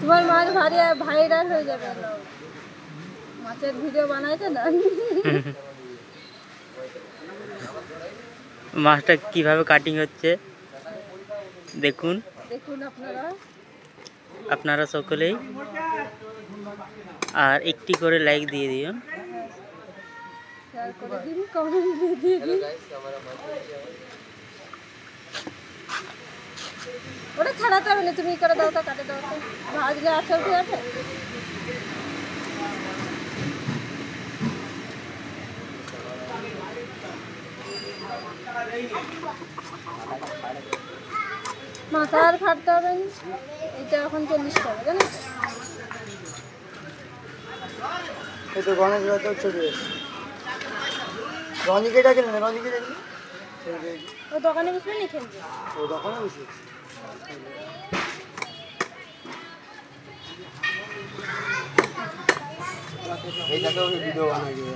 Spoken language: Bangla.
তোমার মাছ ভাইরাল হয়ে যাবে, মাছের ভিডিও বানাইছে না। মাছটা কিভাবে কাটিং হচ্ছে দেখুন, দেখুন আপনারা সকলেই, আর একটি করে লাইক দিয়ে দিও, শেয়ার করে দিন, কমেন্ট দিয়ে দিন। ওটা ছাড়াতে হবে না, তুমি করে দাও তো, কাটে দাও তো, ভাজলে আছে কি আছে। মাথা আর ফাটতে হবে না, এটা এখন 40 টাকা জানো। এই তো গণেশ ভাই চলে এসেছে। রনিকে ডাকলেন না? রনিকে ডাকলেন? ও দোকানে বসবে নি খেলবে? ও দোকানে বসেছে। এইটাকেও ভিডিও বানাই দিবে।